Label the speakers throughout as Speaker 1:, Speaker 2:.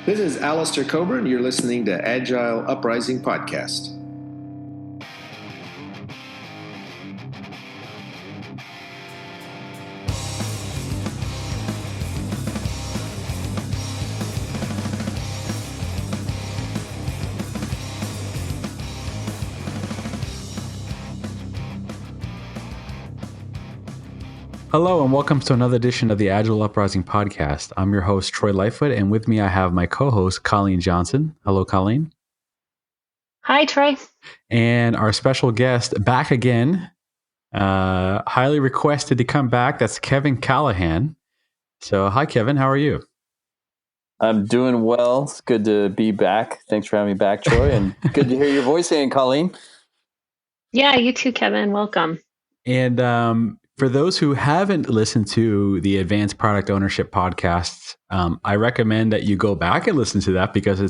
Speaker 1: This is Alistair Coburn. You're listening to Agile Uprising Podcast.
Speaker 2: Hello and welcome to another edition of the Agile Uprising Podcast. I'm your host, Troy Lightfoot, and with me I have my co-host, Colleen Johnson. Hello, Colleen.
Speaker 3: Hi, Troy.
Speaker 2: And our special guest back again, highly requested to come back. That's Kevin Callahan. So, hi, Kevin. How are you?
Speaker 4: I'm doing well. It's good to be back. Thanks for having me back, Troy, and good to hear your voice again, Colleen.
Speaker 3: Yeah, you too, Kevin. Welcome.
Speaker 2: And for those who haven't listened to the Advanced Product Ownership podcast, I recommend that you go back and listen to that because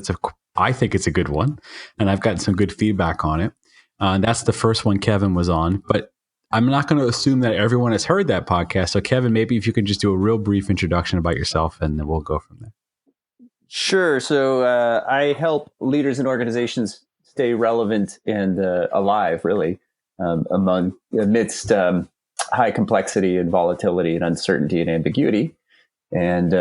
Speaker 2: I think it's a good one, and I've gotten some good feedback on it. That's the first one Kevin was on, but I'm not going to assume that everyone has heard that podcast. So, Kevin, maybe if you could just do a real brief introduction about yourself, and then we'll go from there.
Speaker 4: Sure. So I help leaders and organizations stay relevant and alive, really, amidst high complexity and volatility and uncertainty and ambiguity, and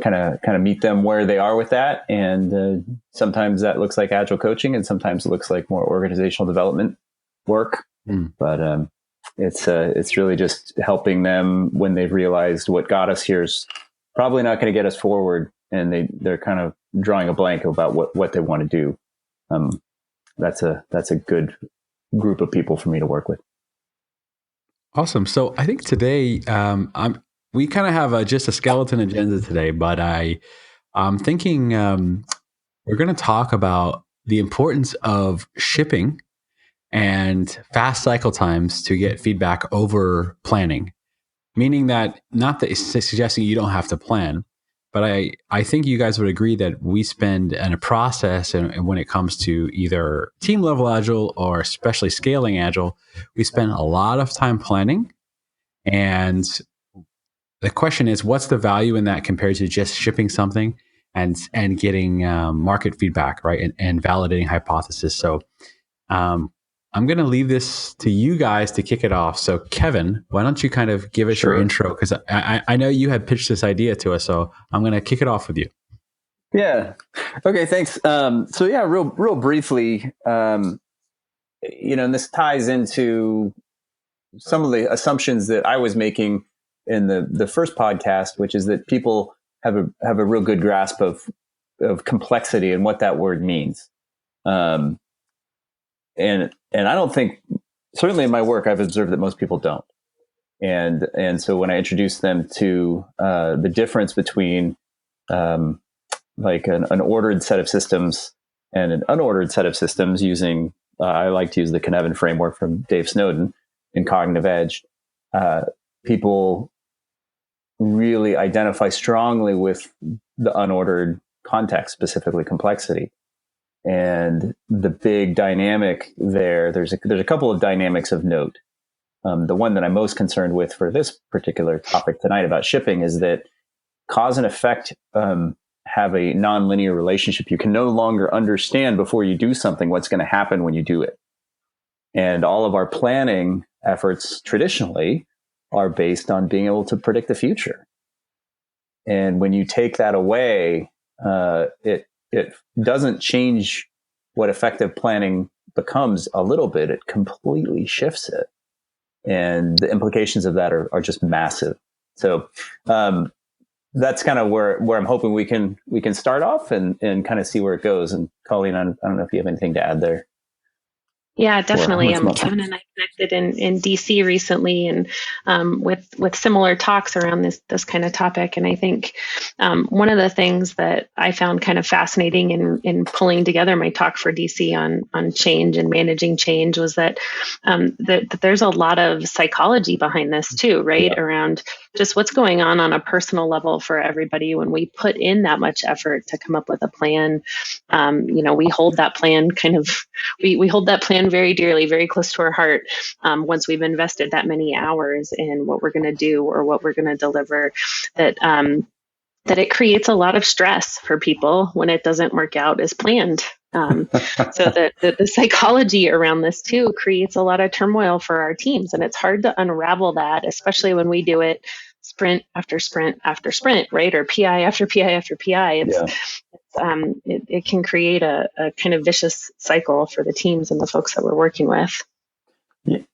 Speaker 4: kind of meet them where they are with that. And sometimes that looks like agile coaching, and sometimes it looks like more organizational development work. But it's really just helping them when they've realized what got us here is probably not going to get us forward, and they're kind of drawing a blank about what they want to do. That's a good group of people for me to work with.
Speaker 2: Awesome. So I think today we kind of have just a skeleton agenda today, but I'm thinking we're going to talk about the importance of shipping and fast cycle times to get feedback over planning, meaning that not that it's suggesting you don't have to plan, but I think you guys would agree that we spend in a process, and when it comes to either team level agile or especially scaling agile, we spend a lot of time planning. And the question is, what's the value in that compared to just shipping something and getting market feedback, right? And validating hypothesis. So I'm going to leave this to you guys to kick it off. So Kevin, why don't you kind of give us your intro? Because I know you had pitched this idea to us, so I'm going to kick it off with you.
Speaker 4: Yeah. Okay. Thanks. So yeah, real briefly, and this ties into some of the assumptions that I was making in the first podcast, which is that people have a real good grasp of complexity and what that word means. And I don't think, certainly in my work, I've observed that most people don't. And so when I introduce them to the difference between like an ordered set of systems and an unordered set of systems using, I like to use the Callahan framework from Dave Snowden in Cognitive Edge, people really identify strongly with the unordered context, specifically complexity. And the big dynamic there's a couple of dynamics of note. The one that I'm most concerned with for this particular topic tonight about shipping is that cause and effect have a nonlinear relationship. You can no longer understand before you do something what's going to happen when you do it. And all of our planning efforts traditionally are based on being able to predict the future. And when you take that away, it doesn't change what effective planning becomes a little bit. It completely shifts it. And the implications of that are just massive. So that's kind of where I'm hoping we can start off and kind of see where it goes. And Colleen, I don't know if you have anything to add there.
Speaker 3: Yeah, definitely. Kevin and I connected in DC recently, and with similar talks around this kind of topic. And I think one of the things that I found kind of fascinating in pulling together my talk for DC on change and managing change was that that there's a lot of psychology behind this too, right? Yeah. Around just what's going on a personal level for everybody when we put in that much effort to come up with a plan. We hold that plan we hold that plan very dearly, very close to our heart. Once we've invested that many hours in what we're going to do or what we're going to deliver, that that it creates a lot of stress for people when it doesn't work out as planned. So the psychology around this too creates a lot of turmoil for our teams, and it's hard to unravel that, especially when we do it sprint after sprint after sprint, right? Or PI after PI after PI. It can create a kind of vicious cycle for the teams and the folks that we're working with.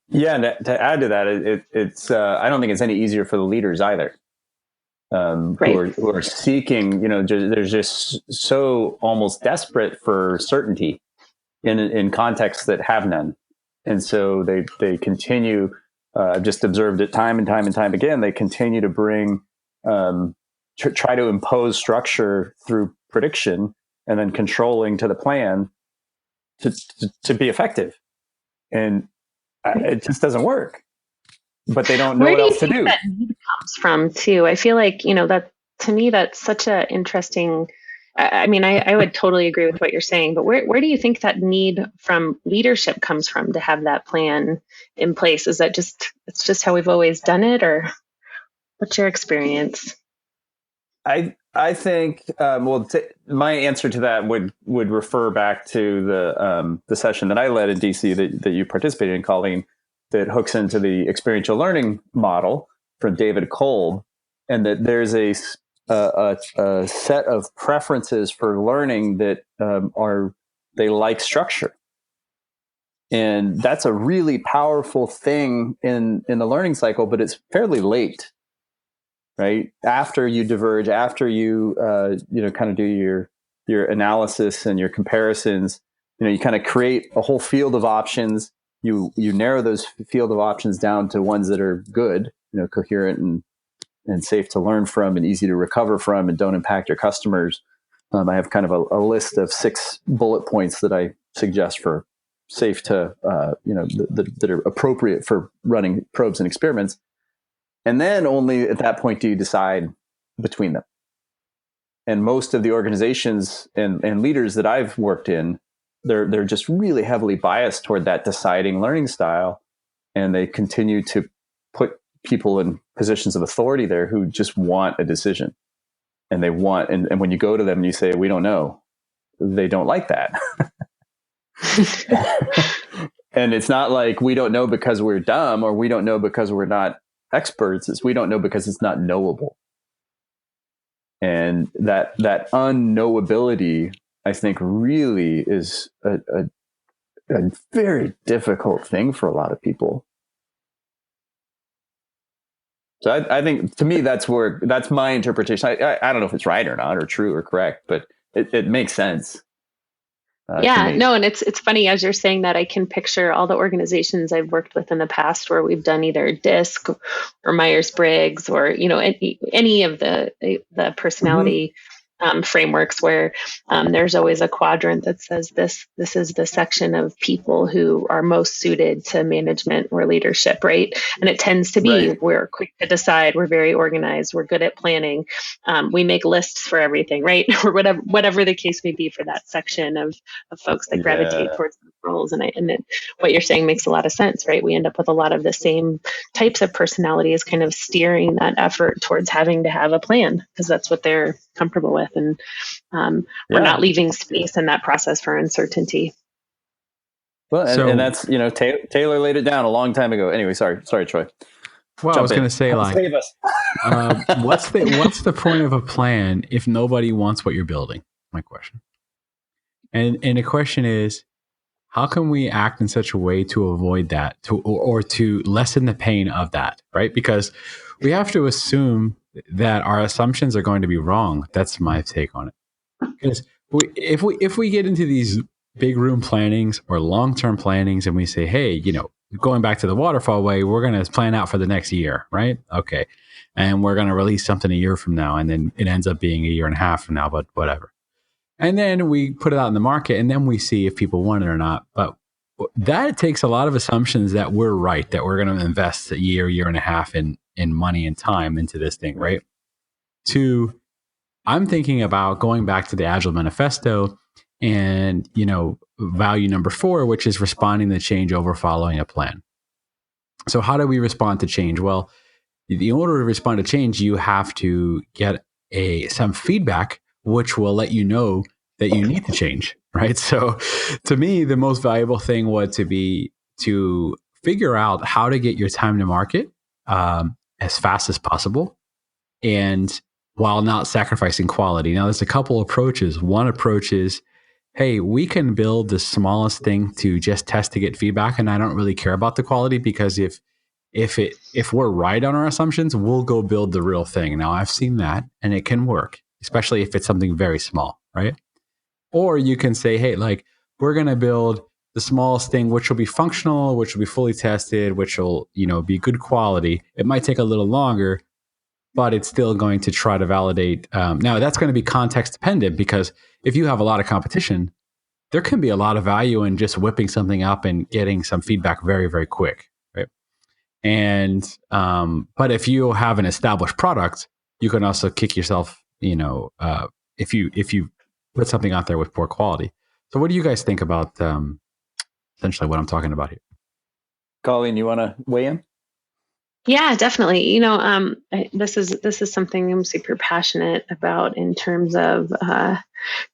Speaker 4: Yeah, and to add to that, it's I don't think it's any easier for the leaders either.
Speaker 3: Right.
Speaker 4: who are seeking, they're just so almost desperate for certainty in contexts that have none. And so they continue, I've just observed it time and time and time again, they continue to bring, try to impose structure through prediction and then controlling to the plan to be effective. And it just doesn't work. But they don't know what else to do.
Speaker 3: Where do you think that need comes from too? I feel like, that to me, that's such a interesting, I would totally agree with what you're saying, but where do you think that need from leadership comes from to have that plan in place? Is that it's just how we've always done it, or what's your experience?
Speaker 4: I think, my answer to that would refer back to the session that I led in DC that you participated in, Colleen, that hooks into the experiential learning model from David Kolb, and that there's a set of preferences for learning that they like structure. And that's a really powerful thing in the learning cycle, but it's fairly late, right? After you diverge, after you kind of do your analysis and your comparisons, you kind of create a whole field of options. You narrow those field of options down to ones that are good, coherent and safe to learn from and easy to recover from and don't impact your customers. I have kind of a list of 6 bullet points that I suggest for safe to, that are appropriate for running probes and experiments. And then only at that point do you decide between them. And most of the organizations and leaders that I've worked in, they're just really heavily biased toward that deciding learning style, and they continue to put people in positions of authority there who just want a decision, and and when you go to them and you say we don't know, they don't like that. And it's not like we don't know because we're dumb or we don't know because we're not experts. It's we don't know because it's not knowable, and that unknowability, I think, really is a very difficult thing for a lot of people. So I think, to me, that's my interpretation. I don't know if it's right or not, or true or correct, but it makes sense.
Speaker 3: And it's funny, as you're saying that, I can picture all the organizations I've worked with in the past where we've done either DISC or Myers-Briggs or any of the personality frameworks where there's always a quadrant that says this is the section of people who are most suited to management or leadership, right? And it tends to be we're quick to decide, we're very organized, we're good at planning, we make lists for everything, right? Or whatever the case may be for that section of folks that gravitate towards those roles. And what you're saying makes a lot of sense, right? We end up with a lot of the same types of personalities kind of steering that effort towards having to have a plan because that's what they're comfortable with. And we're not leaving space in that process for uncertainty.
Speaker 4: Well, and that's, Taylor laid it down a long time ago. Anyway, sorry, Troy.
Speaker 2: Well, I was going to say, save us. What's the point of a plan if nobody wants what you're building? My question. And the question is, how can we act in such a way to avoid that, or to lessen the pain of that, right? Because we have to assume that our assumptions are going to be wrong. That's my take on it. Because if we get into these big room plannings or long-term plannings and we say, hey, going back to the waterfall way, we're going to plan out for the next year, right? Okay. And we're going to release something a year from now. And then it ends up being a year and a half from now, but whatever. And then we put it out in the market and then we see if people want it or not. But that takes a lot of assumptions that we're right, that we're going to invest a year and a half in money and time into this thing, right? I'm thinking about going back to the Agile Manifesto and, value number 4, which is responding to change over following a plan. So how do we respond to change? Well, in order to respond to change, you have to get some feedback, which will let you know that you need to change, right? So to me, the most valuable thing was to figure out how to get your time to market as fast as possible, and while not sacrificing quality. Now, there's a couple approaches. One approach is, hey, we can build the smallest thing to just test to get feedback, and I don't really care about the quality, because if we're right on our assumptions, we'll go build the real thing. Now, I've seen that, and it can work, especially if it's something very small, right? Or you can say, hey, like, we're going to build the smallest thing, which will be functional, which will be fully tested, which will, be good quality. It might take a little longer, but it's still going to try to validate. Now, that's going to be context dependent, because if you have a lot of competition, there can be a lot of value in just whipping something up and getting some feedback very, very quick, right? And but if you have an established product, you can also kick yourself, if you put something out there with poor quality. So what do you guys think about essentially what I'm talking about here?
Speaker 4: Colleen, you want to weigh in?
Speaker 3: Yeah, definitely. This is something I'm super passionate about in terms of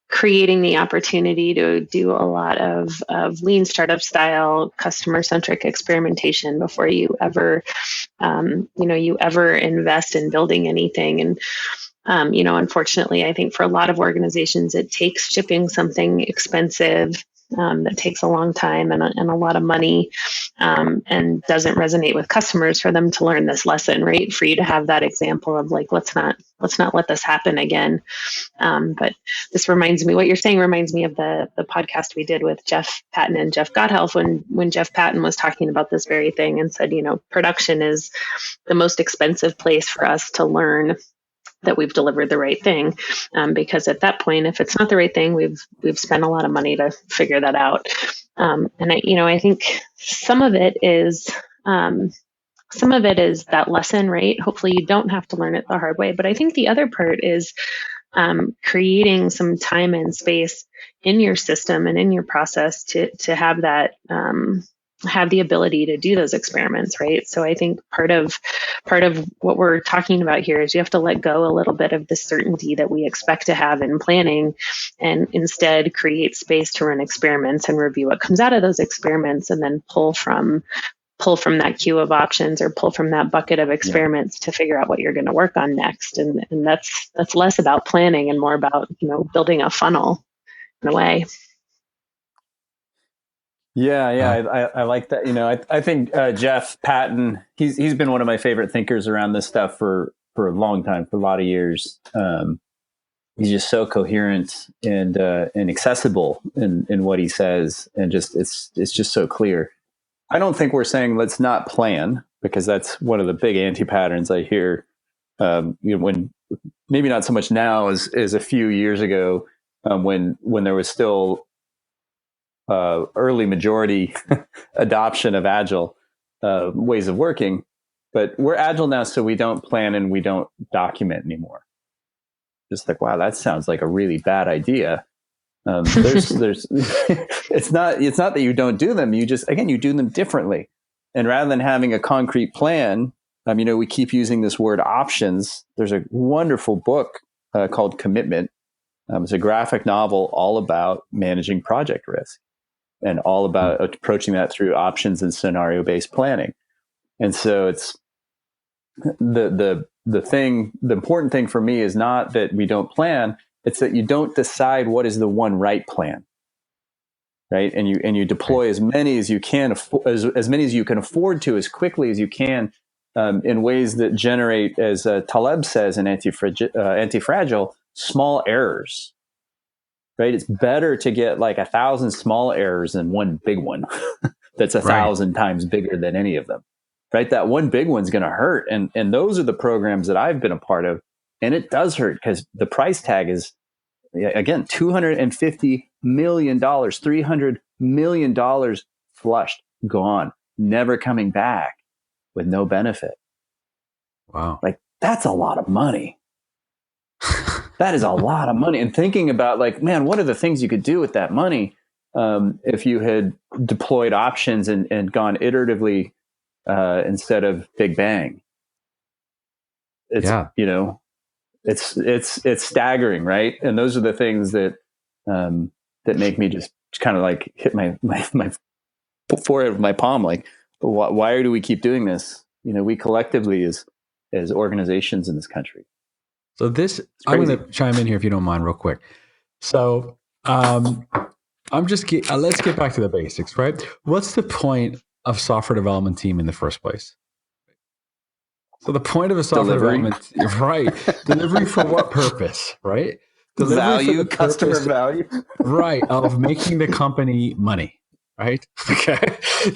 Speaker 3: creating the opportunity to do a lot of lean startup style customer centric experimentation before you ever invest in building anything. And unfortunately, I think for a lot of organizations, it takes shipping something expensive that takes a long time and a lot of money, and doesn't resonate with customers for them to learn this lesson, right? For you to have that example of like, let's not let this happen again. But this reminds me, what you're saying reminds me of the podcast we did with Jeff Patton and Jeff Godhelf, when Jeff Patton was talking about this very thing and said, production is the most expensive place for us to learn that we've delivered the right thing, because at that point, if it's not the right thing, we've spent a lot of money to figure that out. And I think some of it is that lesson, right? Hopefully, you don't have to learn it the hard way. But I think the other part is creating some time and space in your system and in your process to have that. Have the ability to do those experiments, right? So I think part of what we're talking about here is you have to let go a little bit of the certainty that we expect to have in planning, and instead create space to run experiments and review what comes out of those experiments, and then pull from that queue of options, or pull from that bucket of experiments to figure out what you're going to work on next. And that's less about planning and more about building a funnel in a way.
Speaker 4: Yeah, I like that. I think Jeff Patton, he's been one of my favorite thinkers around this stuff for a long time, for a lot of years. He's just so coherent and accessible in what he says, and just it's just so clear. I don't think we're saying let's not plan, because that's one of the big anti-patterns I hear. When maybe not so much now as a few years ago, when there was still early majority adoption of agile ways of working, but we're agile now, so we don't plan and we don't document anymore. Just like, wow, that sounds like a really bad idea. There's it's not that you don't do them. You just, again, you do them differently. And rather than having a concrete plan, we keep using this word options. There's a wonderful book called Commitment. It's a graphic novel all about managing project risk, and all about approaching that through options and scenario-based planning. And so it's the important thing for me is not that we don't plan, it's that you don't decide what is the one right plan, right? And you deploy as many as you can, as many as you can afford to, as quickly as you can, in ways that generate, as Taleb says in Anti-Fragile, small errors. Right? It's better to get like 1,000 small errors than one big one that's 1,000 times bigger than any of them. Right? That one big one's going to hurt. And those are the programs that I've been a part of. And it does hurt, because the price tag is, again, $250 million, $300 million flushed, gone, never coming back, with no benefit.
Speaker 2: Wow.
Speaker 4: Like, that's a lot of money. That is a lot of money. And thinking about, like, man, what are the things you could do with that money if you had deployed options and gone iteratively instead of big bang? It's, it's staggering, right? And those are the things that make me just kind of like hit my forehead with my palm, like, why do we keep doing this? We collectively as organizations in this country.
Speaker 2: So I'm going to chime in here if you don't mind, real quick. So let's get back to the basics, right? What's the point of software development team in the first place? So the point of a software development, right? Delivery for what purpose, right? Delivery
Speaker 4: value, customer value,
Speaker 2: right? Of making the company money, right? Okay,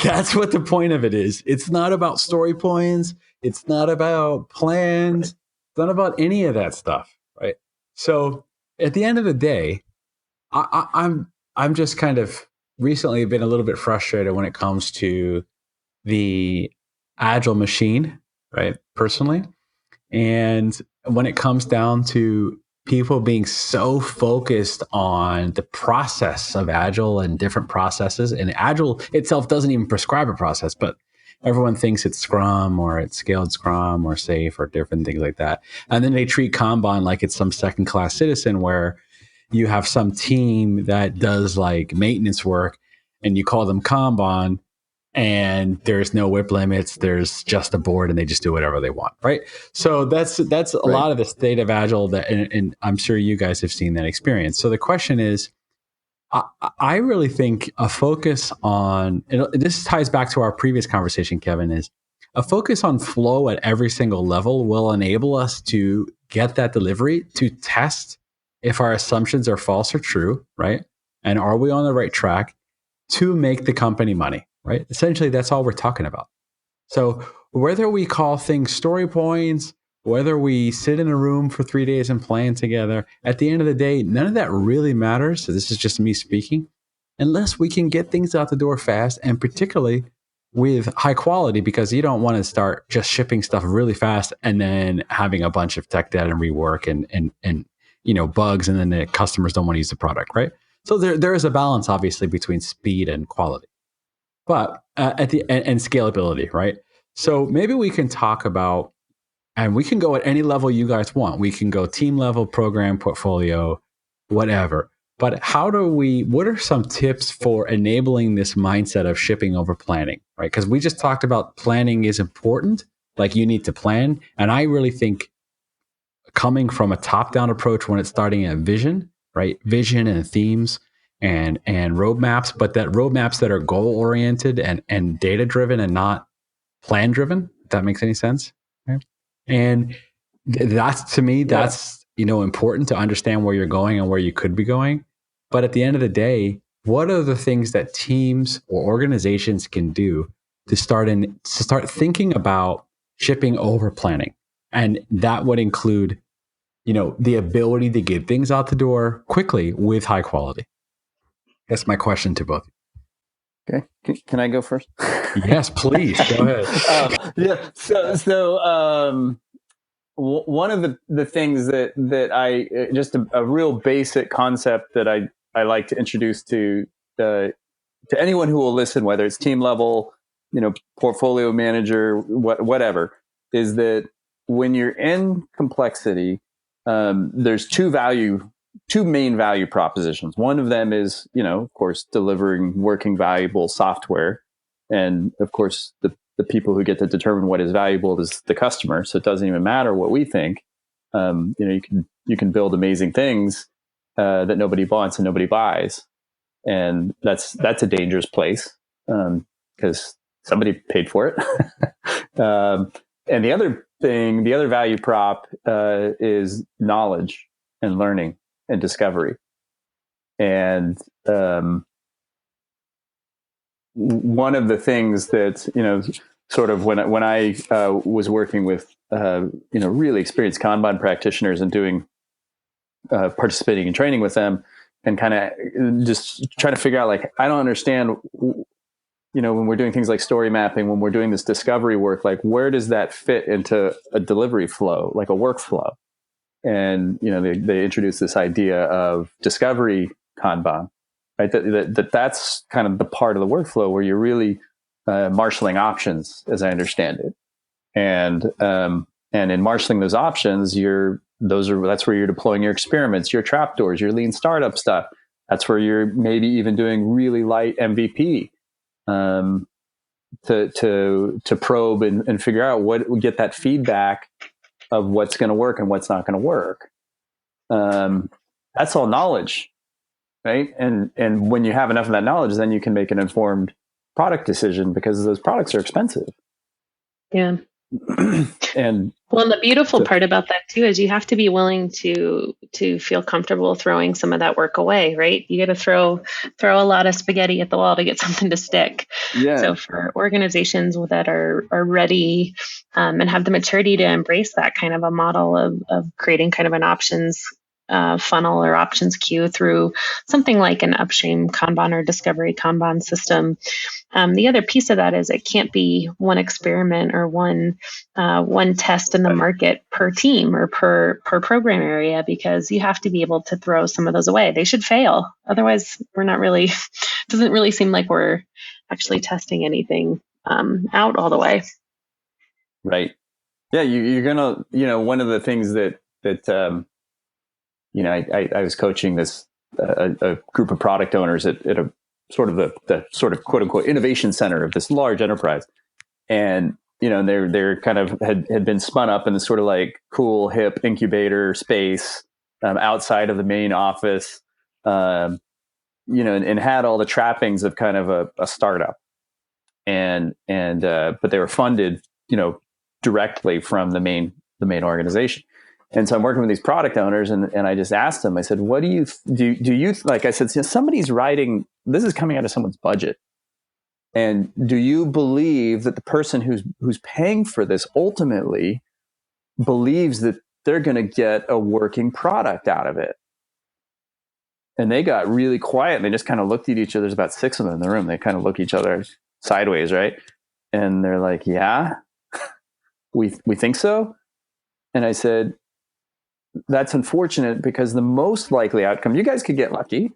Speaker 2: that's what the point of it is. It's not about story points. It's not about plans. It's not about any of that stuff, right? So at the end of the day, I'm just kind of recently been a little bit frustrated when it comes to the agile machine, right? Personally. And when it comes down to people being so focused on the process of agile and different processes, and agile itself doesn't even prescribe a process, but everyone thinks it's Scrum or it's scaled Scrum or safe or different things like that. And then they treat Kanban like it's some second class citizen where you have some team that does like maintenance work and you call them Kanban, and there's no whip limits. There's just a board and they just do whatever they want. Right. So that's a lot of the state of agile that, and I'm sure you guys have seen that experience. So the question is, I really think a focus on, and this ties back to our previous conversation, Kevin, is a focus on flow at every single level will enable us to get that delivery, to test if our assumptions are false or true, right? And are we on the right track to make the company money, right? Essentially, that's all we're talking about. So whether we call things story points, whether we sit in a room for 3 days and plan together, at the end of the day, none of that really matters. So this is just me speaking, unless we can get things out the door fast, and particularly with high quality, because you don't want to start just shipping stuff really fast and then having a bunch of tech debt and rework and bugs, and then the customers don't want to use the product, right? So there is a balance, obviously, between speed and quality, but and scalability, right? So maybe we can talk about, and we can go at any level you guys want. We can go team level, program, portfolio, whatever. But what are some tips for enabling this mindset of shipping over planning, right? Because we just talked about planning is important, like you need to plan. And I really think coming from a top-down approach when it's starting at vision, right? Vision and themes and roadmaps, but that roadmaps that are goal-oriented and data-driven and not plan-driven, if that makes any sense. Right? And that's, to me, that's, important to understand where you're going and where you could be going. But at the end of the day, what are the things that teams or organizations can do to start thinking about shipping over planning? And that would include, the ability to get things out the door quickly with high quality. That's my question to both.
Speaker 4: Okay. Can I go first?
Speaker 2: Yes, please. Go ahead.
Speaker 4: So one of the things that I, just a real basic concept that I like to introduce to anyone who will listen, whether it's team level, portfolio manager, whatever, is that when you're in complexity, there's two main value propositions. One of them is, of course, delivering working, valuable software. And of course, the people who get to determine what is valuable is the customer. So it doesn't even matter what we think. You can build amazing things that nobody wants and nobody buys. And that's a dangerous place because somebody paid for it. And the other value prop is knowledge and learning and discovery. And one of the things that, sort of when I was working with, really experienced Kanban practitioners and doing, participating in training with them and kind of just trying to figure out, like, I don't understand, when we're doing things like story mapping, when we're doing this discovery work, like, where does that fit into a delivery flow, like a workflow? And, they introduced this idea of discovery Kanban, right? That's kind of the part of the workflow where you're really marshaling options, as I understand it. And in marshaling those options, you're that's where you're deploying your experiments, your trapdoors, your lean startup stuff. That's where you're maybe even doing really light MVP to probe and figure out get that feedback of what's going to work and what's not going to work. That's all knowledge, right? And when you have enough of that knowledge, then you can make an informed product decision, because those products are expensive.
Speaker 3: Yeah.
Speaker 4: And
Speaker 3: the beautiful part about that too is you have to be willing to feel comfortable throwing some of that work away, right? You got to throw a lot of spaghetti at the wall to get something to stick.
Speaker 4: Yeah.
Speaker 3: So for organizations that are ready and have the maturity to embrace that kind of a model of creating kind of an options funnel or options queue through something like an upstream Kanban or discovery Kanban system. The other piece of that is it can't be one experiment or one test in the market per team or per program area, because you have to be able to throw some of those away. They should fail. Otherwise, we're not really, doesn't really seem like we're actually testing anything out all the way.
Speaker 4: Right. Yeah. You're going to, one of the things that I was coaching this a group of product owners at a sort of the sort of quote unquote innovation center of this large enterprise, and they're kind of had been spun up in this sort of like cool hip incubator space outside of the main office, and had all the trappings of kind of a startup, and but they were funded directly from the main organization. And so I'm working with these product owners, and I just asked them, I said, what do you like, I said, somebody's writing, this is coming out of someone's budget. And do you believe that the person who's paying for this ultimately believes that they're going to get a working product out of it? And they got really quiet, and they just kind of looked at each other. There's about 6 of them in the room. They kind of look at each other sideways, right? And they're like, yeah, we think so. And I said, that's unfortunate, because the most likely outcome, you guys could get lucky,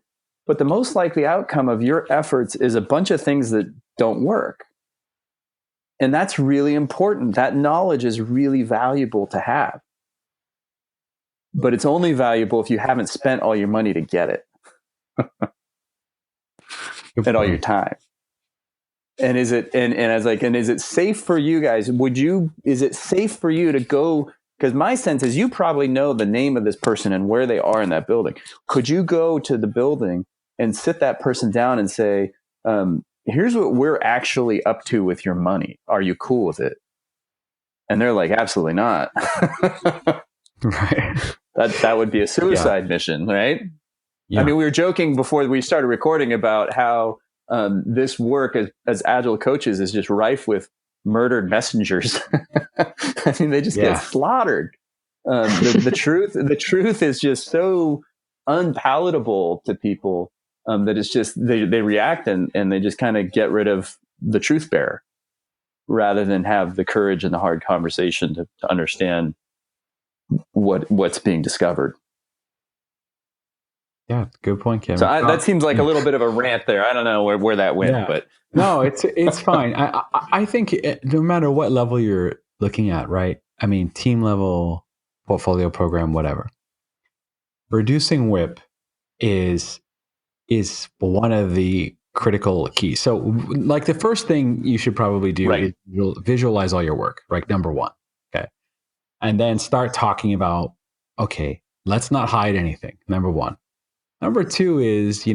Speaker 4: but the most likely outcome of your efforts is a bunch of things that don't work. And that's really important. That knowledge is really valuable to have. But it's only valuable if you haven't spent all your money to get it. And all your time. And is it, and I was like, and is it safe for you guys? Is it safe for you to go? Because my sense is you probably know the name of this person and where they are in that building. Could you go to the building and sit that person down and say, here's what we're actually up to with your money. Are you cool with it? And they're like, absolutely not.
Speaker 2: Right.
Speaker 4: That would be a suicide mission, right? Yeah. I mean, we were joking before we started recording about how this work as agile coaches is just rife with murdered messengers. I mean, they just get slaughtered. The truth is just so unpalatable to people that it's just they react and they just kind of get rid of the truth bearer rather than have the courage and the hard conversation to understand what's being discovered.
Speaker 2: Yeah, good point, Kevin.
Speaker 4: So that seems like a little bit of a rant there. I don't know where that went, but
Speaker 2: no, it's fine. I think no matter what level you're looking at, right? I mean, team level, portfolio program, whatever. Reducing WIP is one of the critical keys. So, like, the first thing you should probably do is visualize all your work, right? Number one, okay, and then start talking about, okay, let's not hide anything. Number one. Number two is,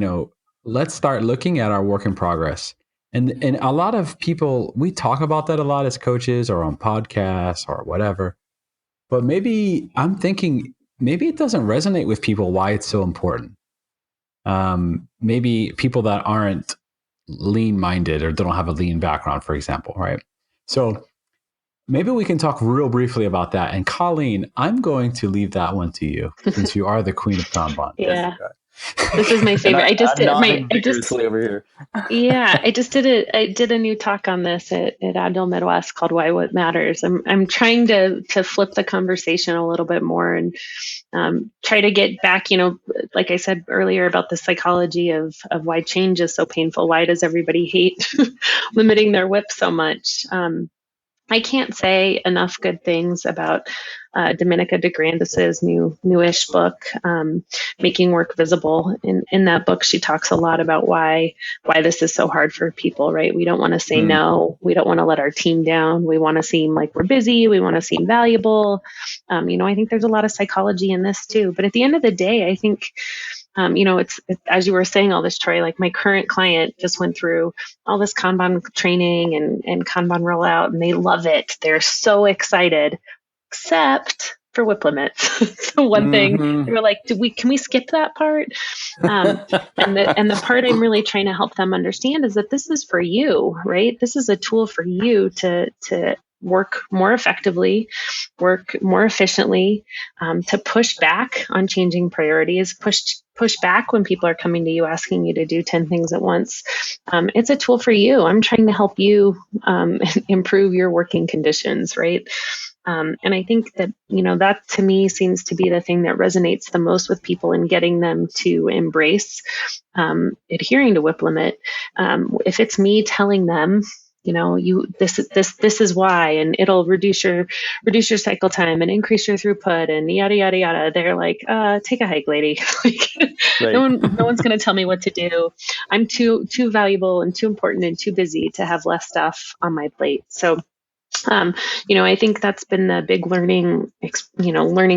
Speaker 2: let's start looking at our work in progress. And a lot of people, we talk about that a lot as coaches or on podcasts or whatever. But maybe I'm thinking, maybe it doesn't resonate with people why it's so important. Maybe people that aren't lean minded or don't have a lean background, for example, right? So maybe we can talk real briefly about that. And Colleen, I'm going to leave that one to you since you are the queen of Kanban.
Speaker 3: Yeah. This is my favorite. I just did
Speaker 4: over here.
Speaker 3: Yeah, I did a new talk on this at Agile Midwest called "Why What Matters." I'm trying to flip the conversation a little bit more and try to get back. Like I said earlier about the psychology of why change is so painful. Why does everybody hate limiting their WIP so much? I can't say enough good things about Dominica DeGrandis's newish book, Making Work Visible. In that book, she talks a lot about why this is so hard for people, right? We don't want to say no. We don't want to let our team down. We want to seem like we're busy. We want to seem valuable. I think there's a lot of psychology in this too. But at the end of the day, I think, it's as you were saying all this, Troy, like my current client just went through all this Kanban training and Kanban rollout, and they love it. They're so excited, except for WIP limits. So one thing they were like, can we skip that part? And the part I'm really trying to help them understand is that this is for you, right? This is a tool for you to work more effectively, work more efficiently, to push back on changing priorities, push back when people are coming to you asking you to do 10 things at once. It's a tool for you. I'm trying to help you improve your working conditions, right? And I think that, that to me seems to be the thing that resonates the most with people in getting them to embrace adhering to WIP limit. If it's me telling them, this is why, and it'll reduce your cycle time and increase your throughput and yada yada yada. They're like, take a hike, lady. Right. No one's going to tell me what to do. I'm too valuable and too important and too busy to have less stuff on my plate. So, I think that's been the big learning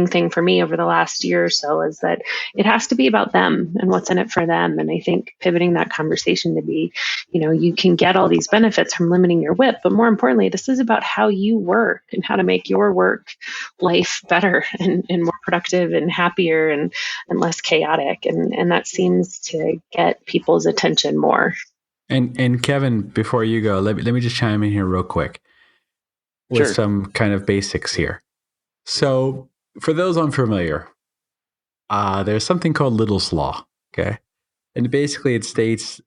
Speaker 3: thing for me over the last year or so, is that it has to be about them and what's in it for them. And I think pivoting that conversation to be, you can get all these benefits from limiting your WIP, but more importantly, this is about how you work and how to make your work life better and more productive and happier and less chaotic. And that seems to get people's attention more.
Speaker 2: And Kevin, before you go, let me just chime in here real quick with some kind of basics here. So for those unfamiliar, there's something called Little's Law, okay? And basically it states,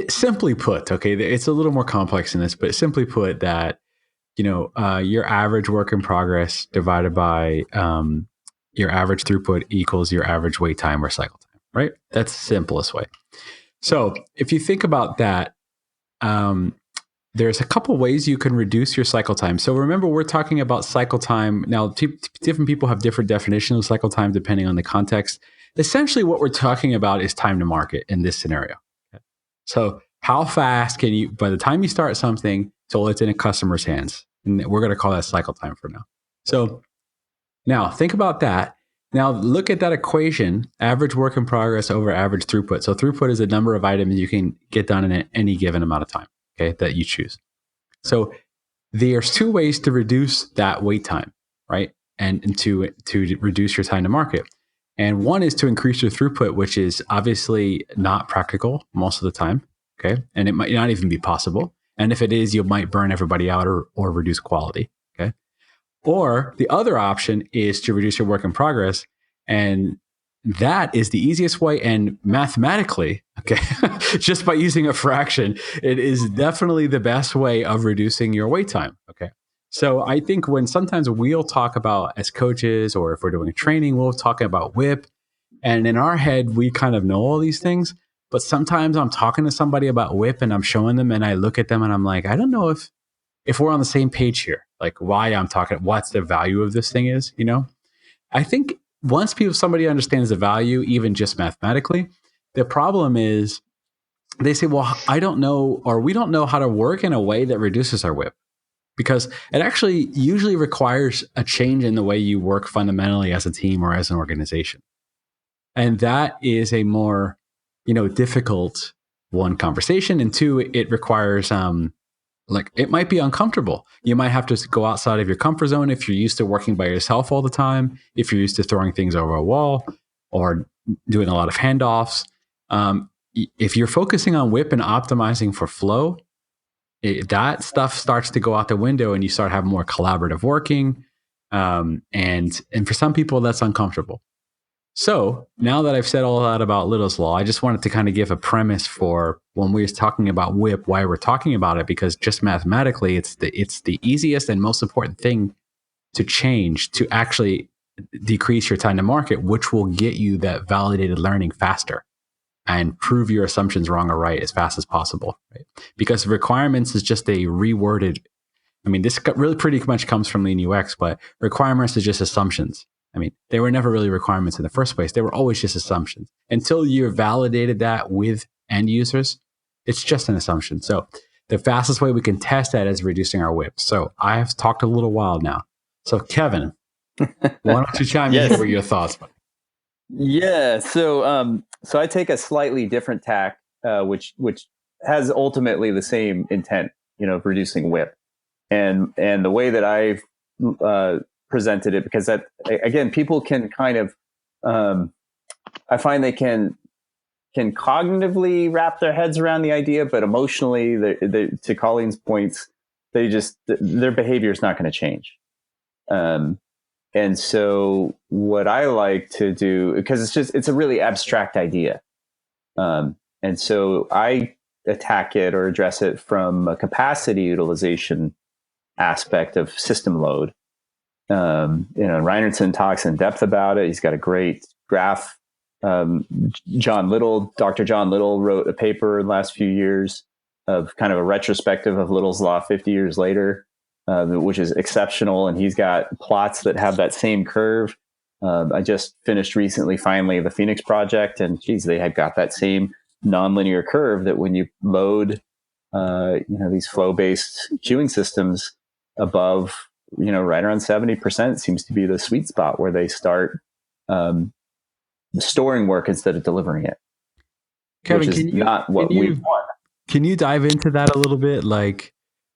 Speaker 2: simply put, okay, it's a little more complex than this, but simply put that, your average work in progress divided by your average throughput equals your average wait time or cycle time, right? That's the simplest way. So if you think about that, there's a couple ways you can reduce your cycle time. So remember, we're talking about cycle time. Now, different people have different definitions of cycle time depending on the context. Essentially, what we're talking about is time to market in this scenario. Okay. So how fast can you, by the time you start something till it's in a customer's hands? And we're going to call that cycle time for now. So now think about that. Now look at that equation, average work in progress over average throughput. So throughput is the number of items you can get done in any given amount of time. Okay, that you choose. So there's two ways to reduce that wait time, right? And to reduce your time to market. And one is to increase your throughput, which is obviously not practical most of the time. Okay. And it might not even be possible. And if it is, you might burn everybody out or reduce quality. Okay. Or the other option is to reduce your work in progress. And that is the easiest way, and mathematically, okay, just by using a fraction, it is definitely the best way of reducing your wait time, okay? So I think when sometimes we'll talk about, as coaches, or if we're doing a training, we'll talk about WIP, and in our head, we kind of know all these things, but sometimes I'm talking to somebody about WIP, and I'm showing them, and I look at them, and I'm like, I don't know if we're on the same page here, like why I'm talking, what's the value of this thing is, I think once somebody understands the value, even just mathematically, the problem is they say, well, I don't know, or we don't know how to work in a way that reduces our WIP, because it actually usually requires a change in the way you work fundamentally as a team or as an organization. And that is a more, difficult, one, conversation, and two, it requires, it might be uncomfortable. You might have to go outside of your comfort zone if you're used to working by yourself all the time, if you're used to throwing things over a wall or doing a lot of handoffs. If you're focusing on WIP and optimizing for flow, that stuff starts to go out the window and you start having more collaborative working. And for some people, that's uncomfortable. So now that I've said all that about Little's Law, I just wanted to kind of give a premise for when we're talking about WIP, why we're talking about it, because just mathematically, it's the easiest and most important thing to change to actually decrease your time to market, which will get you that validated learning faster and prove your assumptions wrong or right as fast as possible. Right? Because requirements is just a reworded I mean, this really pretty much comes from Lean UX, but requirements are just assumptions. I mean, they were never really requirements in the first place. They were always just assumptions. Until you validated that with end users, it's just an assumption. So the fastest way we can test that is reducing our WIP. So I have talked a little while now. So Kevin, why don't you chime in here with your thoughts?
Speaker 4: Yeah. So I take a slightly different tack, which has ultimately the same intent, of reducing WIP. And the way that I've presented it, because that, again, people can kind of, I find they can cognitively wrap their heads around the idea, but emotionally, to Colleen's points, their behavior is not going to change. And so what I like to do, because it's a really abstract idea. And so I attack it or address it from a capacity utilization aspect of system load. Reinertsen talks in depth about it. He's got a great graph. Dr. John Little wrote a paper in the last few years of kind of a retrospective of Little's Law 50 years later, which is exceptional. And he's got plots that have that same curve. I just finished recently, finally, the Phoenix project, and they had got that same nonlinear curve that when you load, these flow-based queuing systems above, right around 70% seems to be the sweet spot where they start storing work instead of delivering it.
Speaker 2: Kevin,
Speaker 4: which is not what we want.
Speaker 2: Can you dive into that a little bit? Like,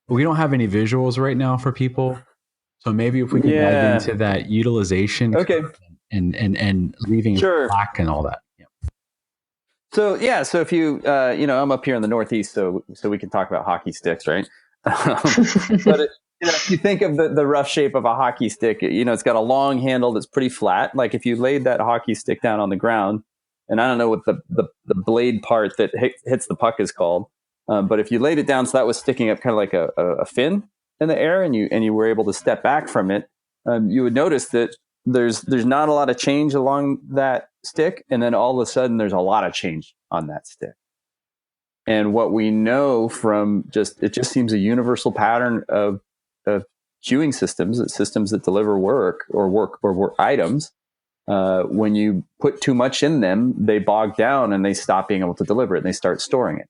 Speaker 2: we don't have any visuals right now for people, so maybe if we can dive into that utilization,
Speaker 4: okay,
Speaker 2: and leaving slack and all that. Yeah.
Speaker 4: So if you, I'm up here in the Northeast, so we can talk about hockey sticks, right? But if you think of the rough shape of a hockey stick, it's got a long handle that's pretty flat. Like if you laid that hockey stick down on the ground, and I don't know what the blade part that hits the puck is called, but if you laid it down so that was sticking up kind of like a fin in the air, and you were able to step back from it, you would notice that there's not a lot of change along that stick, and then all of a sudden there's a lot of change on that stick. And what we know from it just seems a universal pattern of queuing systems that deliver work items. When you put too much in them, they bog down and they stop being able to deliver it, and they start storing it.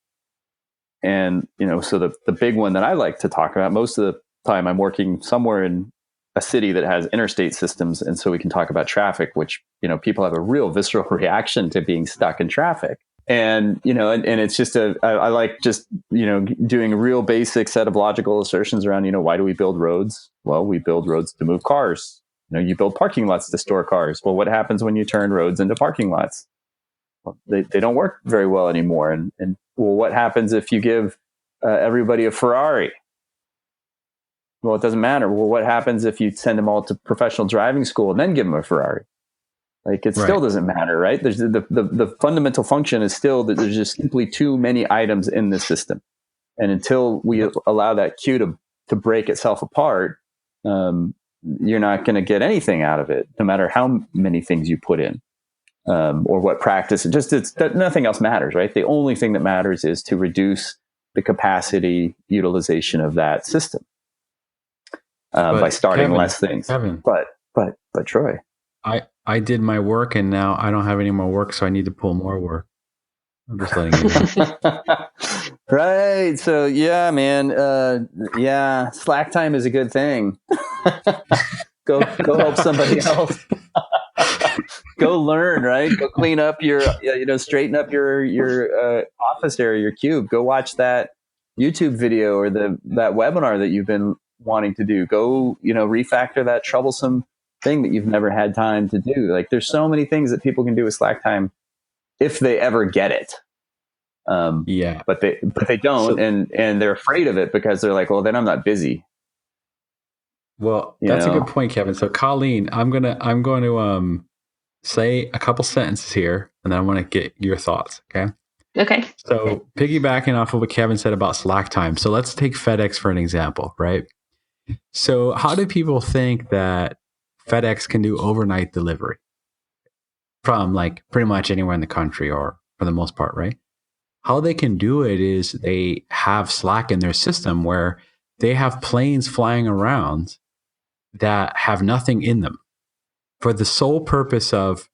Speaker 4: And, so the big one that I like to talk about, most of the time I'm working somewhere in a city that has interstate systems. And so we can talk about traffic, which, people have a real visceral reaction to being stuck in traffic. And, and it's just I like just, doing a real basic set of logical assertions around, why do we build roads? Well, we build roads to move cars. You build parking lots to store cars. Well, what happens when you turn roads into parking lots? Well, they don't work very well anymore. And well, what happens if you give everybody a Ferrari? Well, it doesn't matter. Well, what happens if you send them all to professional driving school and then give them a Ferrari? Like, it still doesn't matter, right? There's the fundamental function is still that there's just simply too many items in the system. And until we allow that queue to break itself apart, you're not going to get anything out of it, no matter how many things you put in, or what practice. Nothing else matters, right? The only thing that matters is to reduce the capacity utilization of that system by starting less things.
Speaker 2: Kevin,
Speaker 4: but Troy,
Speaker 2: I did my work, and now I don't have any more work, so I need to pull more work. I'm just letting you know.
Speaker 4: Right. So yeah, man. Slack time is a good thing. Go help somebody else. Go learn, right? Go clean up straighten up your office area, your cube. Go watch that YouTube video or that webinar that you've been wanting to do. Go, refactor that troublesome thing that you've never had time to do. Like, there's so many things that people can do with Slack time if they ever get it. But they don't, and they're afraid of it because they're like, well, then I'm not busy.
Speaker 2: Well, that's a good point, Kevin. So, Colleen, I'm going to say a couple sentences here, and then I want to get your thoughts. Okay. So, piggybacking off of what Kevin said about Slack time. So, let's take FedEx for an example, right? So, how do people think that FedEx can do overnight delivery from like pretty much anywhere in the country, or for the most part, right? How they can do it is they have Slack in their system where they have planes flying around that have nothing in them for the sole purpose of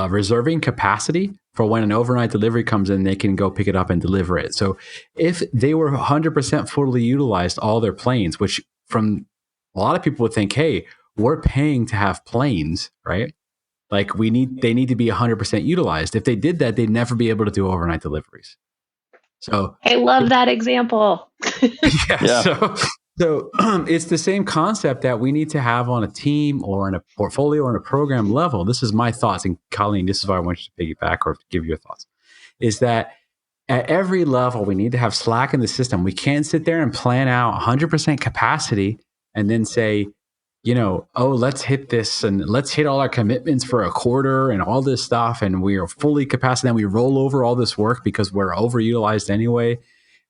Speaker 2: reserving capacity for when an overnight delivery comes in, they can go pick it up and deliver it. So if they were 100% fully utilized all their planes, which from a lot of people would think, hey, we're paying to have planes, right? Like they need to be 100% utilized. If they did that, they'd never be able to do overnight deliveries. So
Speaker 3: I love that example.
Speaker 2: yeah. So it's the same concept that we need to have on a team or in a portfolio or on a program level. This is my thoughts. And Colleen, this is why I want you to piggyback or give your thoughts, is that at every level, we need to have slack in the system. We can't sit there and plan out 100% capacity and then say, let's hit this and let's hit all our commitments for a quarter and all this stuff. And we are fully capacity. Then we roll over all this work because we're overutilized anyway.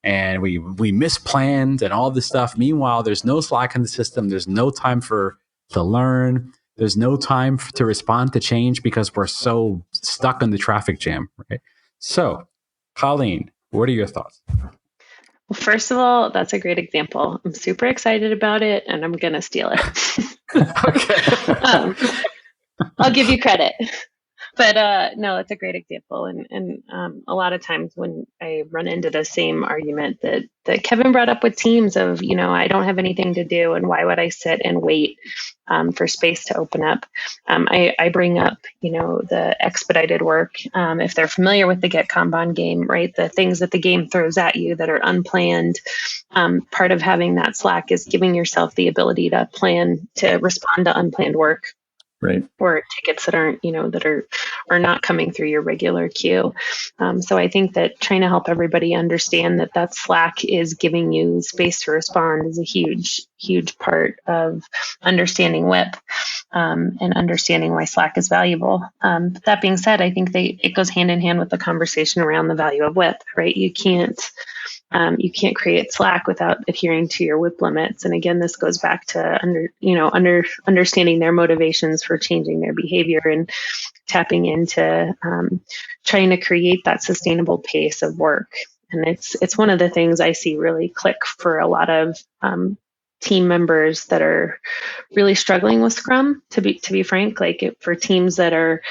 Speaker 2: And we misplanned and all this stuff. Meanwhile, there's no slack in the system. There's no time to learn. There's no time to respond to change because we're so stuck in the traffic jam, right? So, Colleen, what are your thoughts?
Speaker 3: Well, first of all, that's a great example. I'm super excited about it, and I'm going to steal it.
Speaker 2: Okay.
Speaker 3: I'll give you credit. But no, it's a great example. And a lot of times when I run into the same argument that Kevin brought up with teams of, I don't have anything to do and why would I sit and wait for space to open up? I bring up, the expedited work. If they're familiar with the Get Kanban game, right? The things that the game throws at you that are unplanned. Part of having that slack is giving yourself the ability to plan to respond to unplanned work.
Speaker 4: Right.
Speaker 3: Or tickets that aren't, that are not coming through your regular queue. So I think that trying to help everybody understand that slack is giving you space to respond is a huge, huge part of understanding WIP and understanding why slack is valuable. But that being said, I think it goes hand in hand with the conversation around the value of WIP, right? You can't create slack without adhering to your WIP limits. And again, this goes back to understanding their motivations for changing their behavior and tapping into trying to create that sustainable pace of work. And it's one of the things I see really click for a lot of team members that are really struggling with Scrum, to be frank, for teams that are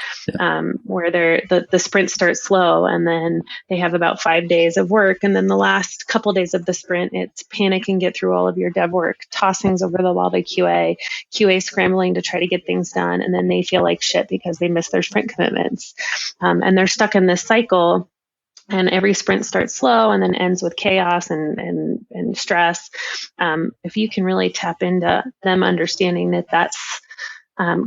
Speaker 3: where the sprint starts slow and then they have about 5 days of work. And then the last couple days of the sprint, it's panic and get through all of your dev work, toss things over the wall to QA scrambling to try to get things done. And then they feel like shit because they missed their sprint commitments. And they're stuck in this cycle. And every sprint starts slow and then ends with chaos and stress. If you can really tap into them understanding that's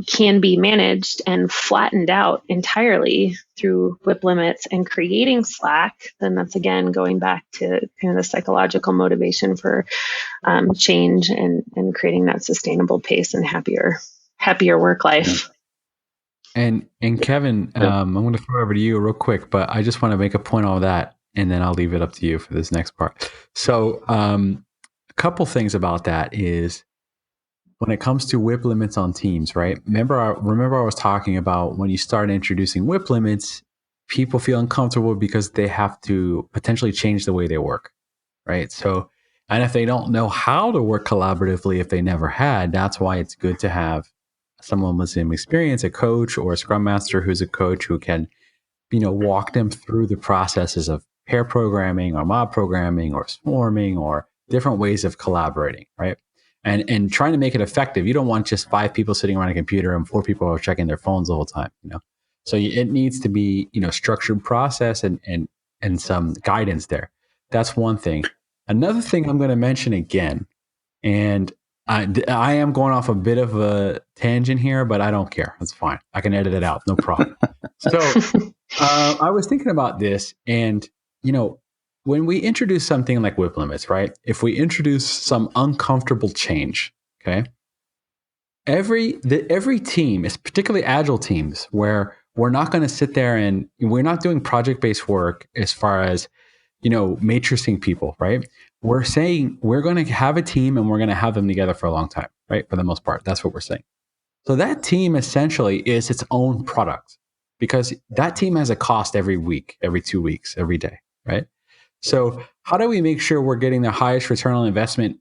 Speaker 3: can be managed and flattened out entirely through WIP limits and creating slack, then that's again going back to kind of the psychological motivation for change and creating that sustainable pace and happier work life.
Speaker 2: And Kevin, I'm going to throw it over to you real quick, but I just want to make a point on that, and then I'll leave it up to you for this next part. So a couple things about that is when it comes to WIP limits on teams, right? Remember I was talking about when you start introducing WIP limits, people feel uncomfortable because they have to potentially change the way they work, right? So, and if they don't know how to work collaboratively, if they never had, that's why it's good to have someone with some experience, a coach or a Scrum Master who's a coach who can, walk them through the processes of pair programming or mob programming or swarming or different ways of collaborating, right? And trying to make it effective. You don't want just 5 people sitting around a computer and 4 people are checking their phones the whole time, So it needs to be, structured process and some guidance there. That's one thing. Another thing I'm going to mention again, and I am going off a bit of a tangent here, but I don't care. It's fine. I can edit it out. No problem. So I was thinking about this and, when we introduce something like WIP limits, right? If we introduce some uncomfortable change, okay? Every team, is particularly agile teams, where we're not going to sit there and we're not doing project-based work as far as, matrixing people, right? We're saying we're going to have a team and we're going to have them together for a long time, right? For the most part, that's what we're saying. So that team essentially is its own product because that team has a cost every week, every 2 weeks, every day, right? So how do we make sure we're getting the highest return on investment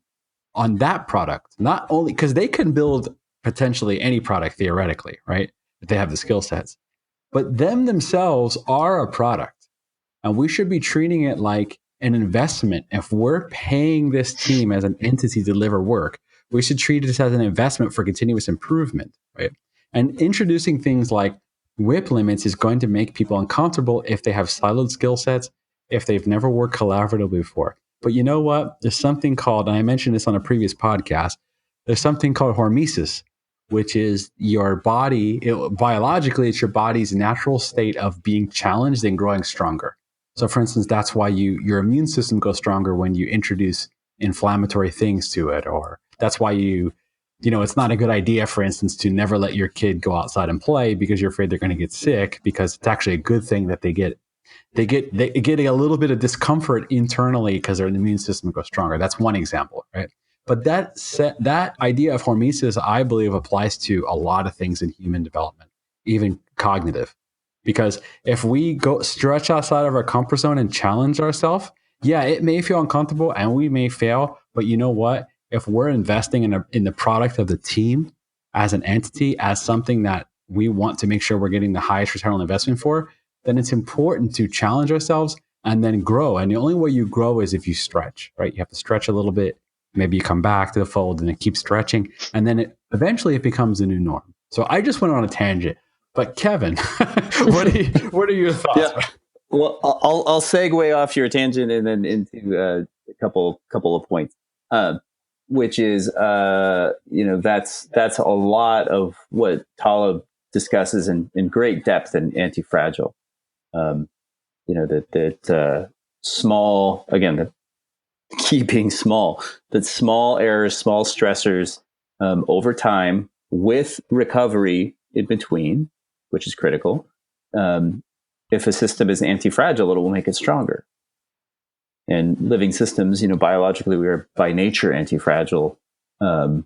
Speaker 2: on that product? Not only because they can build potentially any product theoretically, right? If they have the skill sets, but them themselves are a product, and we should be treating it like an investment. If we're paying this team as an entity to deliver work, we should treat it as an investment for continuous improvement, right? And introducing things like WIP limits is going to make people uncomfortable if they have siloed skill sets, if they've never worked collaboratively before. But you know what? There's something called, and I mentioned this on a previous podcast, there's something called hormesis, which is your body, biologically, it's your body's natural state of being challenged and growing stronger. So for instance, that's why your immune system goes stronger when you introduce inflammatory things to it, or that's why it's not a good idea, for instance, to never let your kid go outside and play because you're afraid they're going to get sick, because it's actually a good thing that they get a little bit of discomfort internally because their immune system goes stronger. That's one example, right? But that idea of hormesis, I believe, applies to a lot of things in human development, even cognitive. Because if we go stretch outside of our comfort zone and challenge ourselves, yeah, it may feel uncomfortable and we may fail, but you know what? If we're investing in the product of the team as an entity, as something that we want to make sure we're getting the highest return on investment for, then it's important to challenge ourselves and then grow. And the only way you grow is if you stretch, right? You have to stretch a little bit. Maybe you come back to the fold and it keeps stretching. And then eventually it becomes the new norm. So I just went on a tangent. But Kevin, what are your thoughts?
Speaker 4: Yeah. Well, I'll segue off your tangent and then into a couple of points. Which is, that's a lot of what Taleb discusses in great depth in Anti-Fragile. That small, again, the key being small, that small errors, small stressors over time with recovery in between, which is critical. If a system is anti-fragile, it will make it stronger. And living systems, biologically, we are by nature anti-fragile. So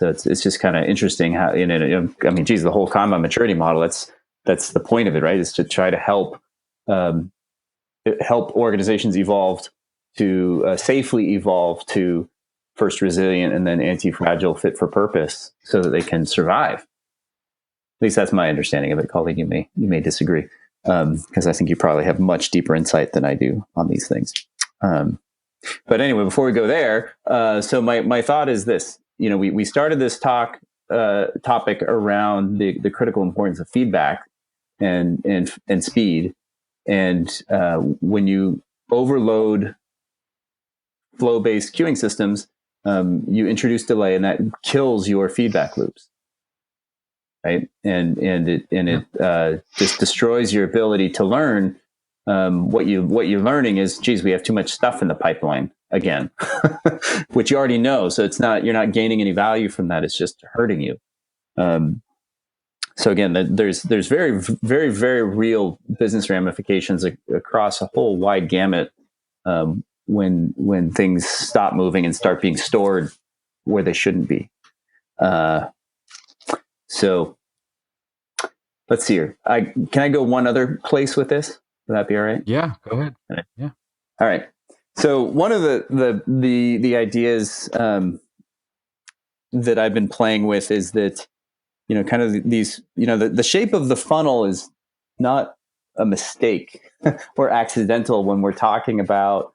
Speaker 4: it's just kind of interesting how, the whole compound maturity model, that's the point of it, right? Is to try to help organizations evolve to safely evolve to first resilient and then anti-fragile, fit for purpose, so that they can survive. At least that's my understanding of it. Colleen, you may disagree. Because I think you probably have much deeper insight than I do on these things. But anyway, before we go there, so my thought is this: we started this topic around the critical importance of feedback and speed, and when you overload flow-based queuing systems, you introduce delay, and that kills your feedback loops. Right, and it just destroys your ability to learn. What you're learning is, geez, we have too much stuff in the pipeline again, which you already know. So you're not gaining any value from that. It's just hurting you. So again, there's very, very, very real business ramifications across a whole wide gamut when things stop moving and start being stored where they shouldn't be. So let's see here. Can I go one other place with this? Would that be all right?
Speaker 2: Yeah, go ahead. Yeah.
Speaker 4: All right. So one of the ideas that I've been playing with is that, kind of these, the shape of the funnel is not a mistake or accidental when we're talking about,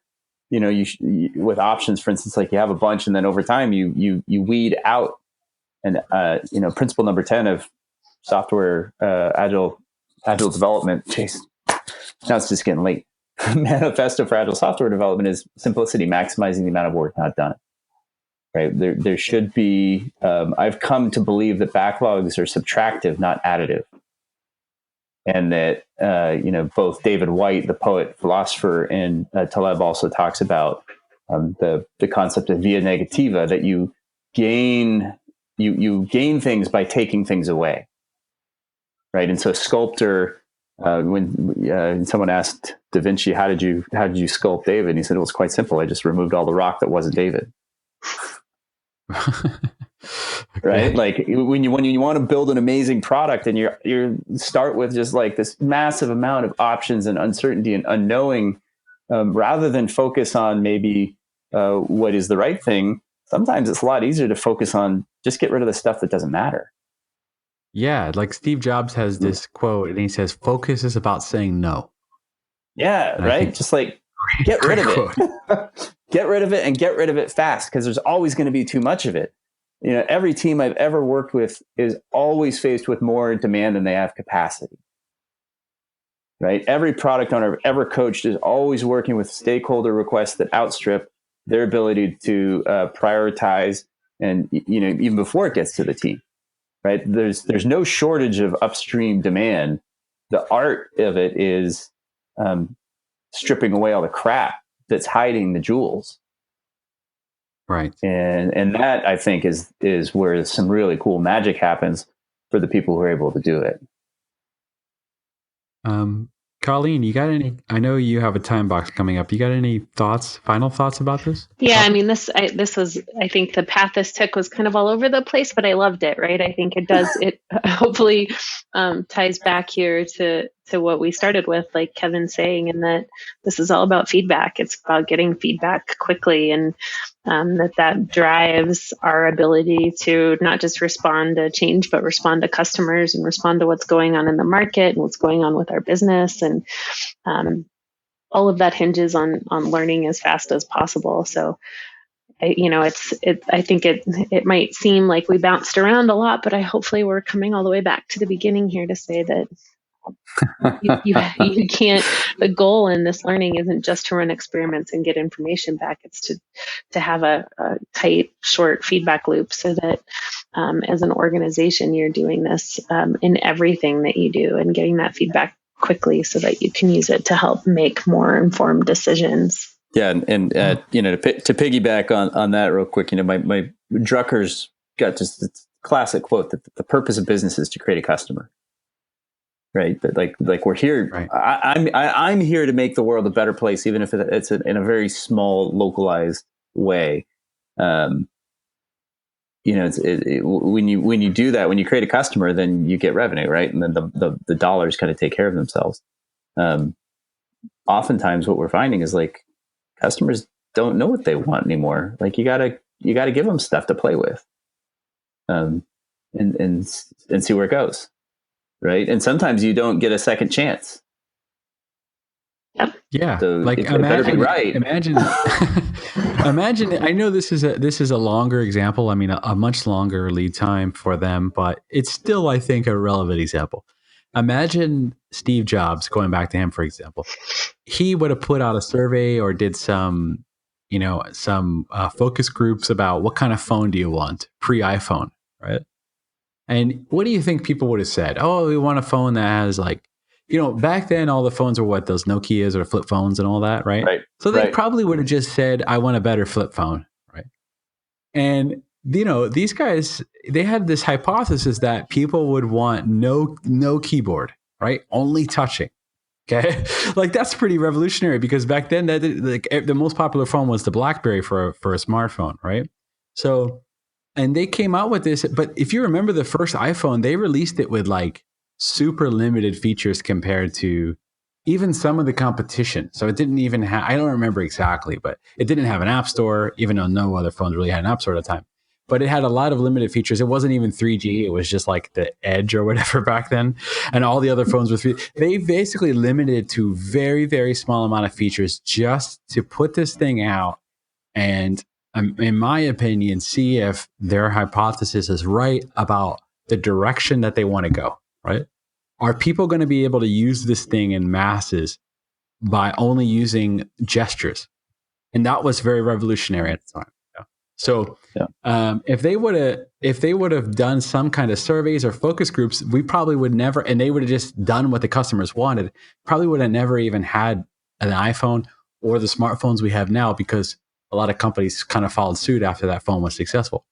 Speaker 4: with options, for instance, like you have a bunch and then over time you weed out. And, principle number 10 of software, agile development, jeez, now it's just getting late. Manifesto for agile software development is simplicity, maximizing the amount of work not done. Right. There should be, I've come to believe that backlogs are subtractive, not additive. And that, both David White, the poet, philosopher, and Taleb also talks about the concept of via negativa, that you gain things by taking things away, right? And so, a sculptor, when someone asked Da Vinci, "How did you sculpt David?" And he said, "It was quite simple. I just removed all the rock that wasn't David." Right? Like when you want to build an amazing product, and you start with just like this massive amount of options and uncertainty and unknowing, rather than focus on maybe what is the right thing, sometimes it's a lot easier to focus on just get rid of the stuff that doesn't matter.
Speaker 2: Yeah, like Steve Jobs has this quote, and he says, "Focus is about saying no."
Speaker 4: Yeah,
Speaker 2: And
Speaker 4: right. Just like get rid of it, get rid of it, and get rid of it fast, because there's always going to be too much of it. You know, every team I've ever worked with is always faced with more demand than they have capacity. Right. Every product owner I've ever coached is always working with stakeholder requests that outstrip their ability to prioritize, and even before it gets to the team. Right. There's no shortage of upstream demand. The art of it is stripping away all the crap that's hiding the jewels.
Speaker 2: Right.
Speaker 4: And that, I think, is where some really cool magic happens for the people who are able to do it.
Speaker 2: Colleen, you got any? I know you have a time box coming up. You got any final thoughts about this?
Speaker 3: Yeah, I mean, this was, I think the path this took was kind of all over the place, but I loved it, right? I think it hopefully ties back here to what we started with, like Kevin's saying, and that this is all about feedback. It's about getting feedback quickly, and that drives our ability to not just respond to change, but respond to customers and respond to what's going on in the market and what's going on with our business. And all of that hinges on learning as fast as possible. So, I think it might seem like we bounced around a lot, but hopefully we're coming all the way back to the beginning here to say that you can't. The goal in this learning isn't just to run experiments and get information back. It's to have a tight, short feedback loop, so that as an organization, you're doing this in everything that you do and getting that feedback quickly so that you can use it to help make more informed decisions.
Speaker 4: Yeah, and to piggyback on that real quick, my Drucker's got just this classic quote that the purpose of business is to create a customer. Right, but like we're here. Right. I'm here to make the world a better place, even if it's in a very small, localized way. When you do that, when you create a customer, then you get revenue, right? And then the dollars kind of take care of themselves. Oftentimes, what we're finding is like customers don't know what they want anymore. Like you gotta give them stuff to play with, and see where it goes. Right. And sometimes you don't get a second chance.
Speaker 3: Yep.
Speaker 2: Yeah.
Speaker 4: So
Speaker 2: like imagine, I know this is a longer example. I mean, a much longer lead time for them, but it's still, I think, a relevant example. Imagine Steve Jobs, going back to him, for example, he would have put out a survey or did some focus groups about what kind of phone do you want pre-iPhone, right? And what do you think people would have said? Oh, we want a phone that has back then all the phones were those Nokias or flip phones and all that, right?
Speaker 4: Right.
Speaker 2: So they probably would have just said, I want a better flip phone, right? And, these guys, they had this hypothesis that people would want no keyboard, right? Only touching. Okay. Like that's pretty revolutionary, because back then the most popular phone was the BlackBerry for a smartphone, right? So, and they came out with this, but if you remember the first iPhone, they released it with like super limited features compared to even some of the competition. So it didn't even have, I don't remember exactly, but it didn't have an app store, even though no other phones really had an app store at the time. But it had a lot of limited features. It wasn't even 3G. It was just like the Edge or whatever back then. And all the other phones were 3G. They basically limited to very, very small amount of features just to put this thing out and, in my opinion, see if their hypothesis is right about the direction that they want to go, right? Are people going to be able to use this thing in masses by only using gestures? And that was very revolutionary at the time. Yeah. So if they would have done some kind of surveys or focus groups, we probably would never, and they would have just done what the customers wanted, probably would have never even had an iPhone or the smartphones we have now, because a lot of companies kind of followed suit after that phone was successful.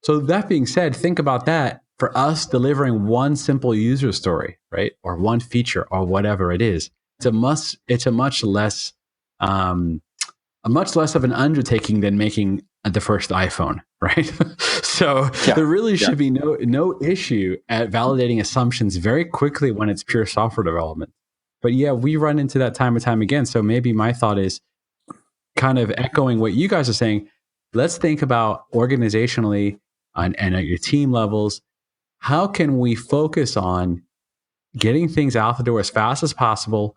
Speaker 2: So that being said, think about that. For us delivering one simple user story, right, or one feature or whatever it is, it's a much less of an undertaking than making the first iPhone, right? So there really should be no issue at validating assumptions very quickly when it's pure software development. But yeah, we run into that time and time again. So maybe my thought is kind of echoing what you guys are saying. Let's think about organizationally and at your team levels, how can we focus on getting things out the door as fast as possible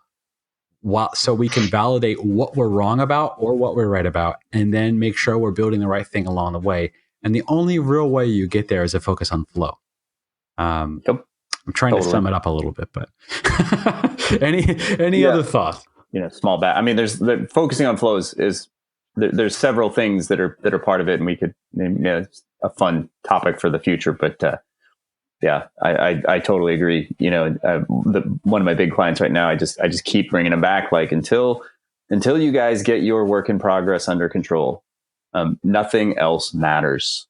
Speaker 2: so we can validate what we're wrong about or what we're right about, and then make sure we're building the right thing along the way. And the only real way you get there is to focus on flow.
Speaker 4: Yep.
Speaker 2: I'm trying to sum it up a little bit, but any other thoughts?
Speaker 4: Small bat. I mean, focusing on flow is there's several things that are part of it, and we could, it's a fun topic for the future. But I totally agree. One of my big clients right now, I just keep bringing them back. Like until you guys get your work in progress under control, nothing else matters.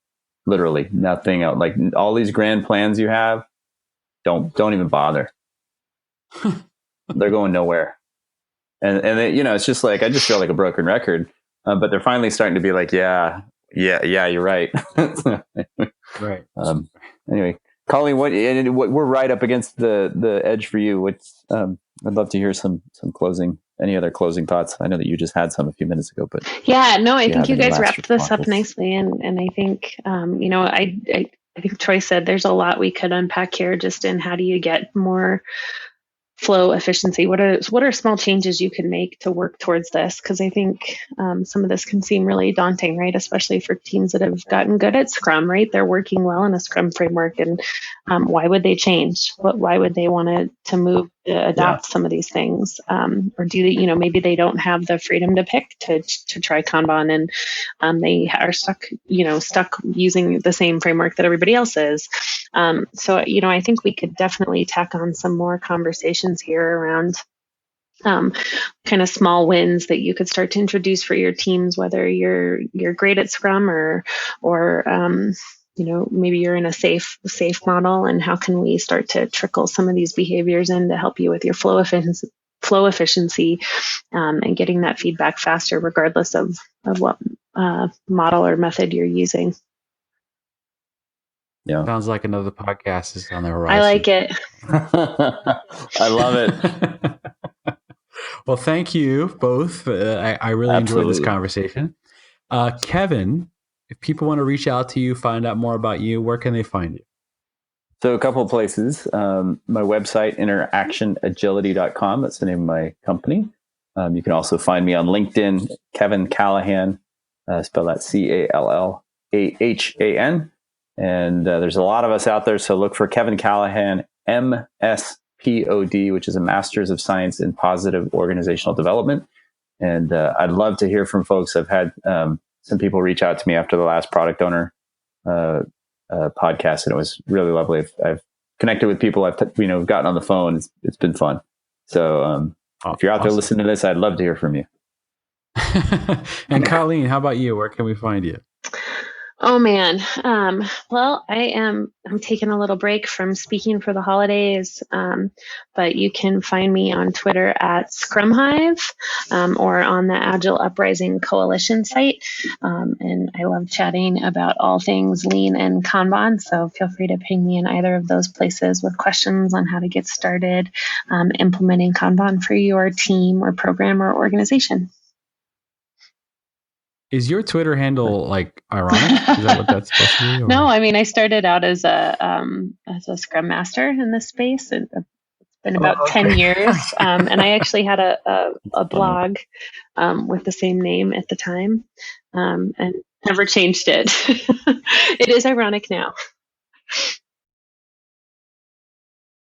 Speaker 4: Literally nothing else. Like all these grand plans you have, don't even bother. They're going nowhere. And it's just like, I just feel like a broken record, but they're finally starting to be like, yeah, you're right.
Speaker 2: Right.
Speaker 4: Anyway, Colleen, we're right up against the edge for you. I'd love to hear some any other closing thoughts. I know that you just had some a few minutes ago, but
Speaker 3: I think you guys wrapped this up nicely. And I think, I think Troy said there's a lot we could unpack here just in how do you get more flow efficiency. What are small changes you can make to work towards this? Because I think some of this can seem really daunting, right? Especially for teams that have gotten good at Scrum, right? They're working well in a Scrum framework, and why would they change? Why would they want to move to adopt some of these things? Or do they, maybe they don't have the freedom to pick to try Kanban, and they are stuck using the same framework that everybody else is. So I think we could definitely tack on some more conversations here around kind of small wins that you could start to introduce for your teams, whether you're great at Scrum or maybe you're in a safe model, and how can we start to trickle some of these behaviors in to help you with your flow efficiency and getting that feedback faster, regardless of what model or method you're using.
Speaker 2: Yeah. Sounds like another podcast is on the horizon.
Speaker 3: I like it.
Speaker 4: I love it.
Speaker 2: Well, thank you both. I really enjoyed this conversation. Kevin, if people want to reach out to you, find out more about you, where can they find you?
Speaker 4: So a couple of places. My website, interactionagility.com. That's the name of my company. You can also find me on LinkedIn, Kevin Callahan, spell that Callahan. And there's a lot of us out there, so look for Kevin Callahan, MSPOD, which is a Master's of Science in Positive Organizational Development. And I'd love to hear from folks. I've had some people reach out to me after the last Product Owner podcast, and it was really lovely. I've connected with people. I've gotten on the phone. It's been fun. So if you're out there listening to this, I'd love to hear from you.
Speaker 2: And Colleen, how about you? Where can we find you?
Speaker 3: Oh man. Well, I'm taking a little break from speaking for the holidays. But you can find me on Twitter at ScrumHive, or on the Agile Uprising Coalition site. And I love chatting about all things lean and Kanban. So feel free to ping me in either of those places with questions on how to get started implementing Kanban for your team or program or organization.
Speaker 2: Is your Twitter handle like ironic? Is that what that's supposed to be? Or?
Speaker 3: No, I mean, I started out as a Scrum Master in this space, and it's been about 10 years. And I actually had a blog with the same name at the time, and never changed it. It is ironic now.